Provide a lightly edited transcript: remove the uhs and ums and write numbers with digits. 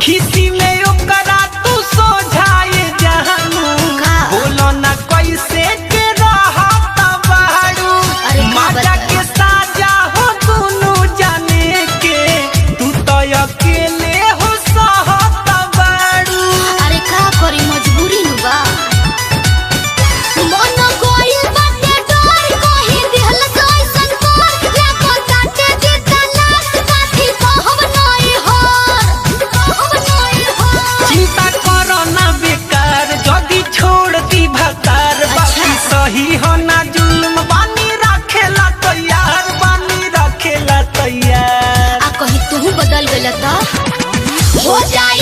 खिसी में ओकरा तू सोझाए जानू बोलो ना कैसे के रहत बाड़ू मजा के साजा हो दुनू जाने के तू तो अकेले हो सहत बाड़ू। अरे का करी मजबूरी नु बा मन कोई बाटे डर कोही दिहल कैसन कर लागो काटे दे तलाश काठी कहब नहीं हो चिंता करो ना बेकार जदी छोड़ दी भकार बाकी सही हो ना जुल्म बानी रखेला तैयार आ कहीं तू बदल गला त हो जाए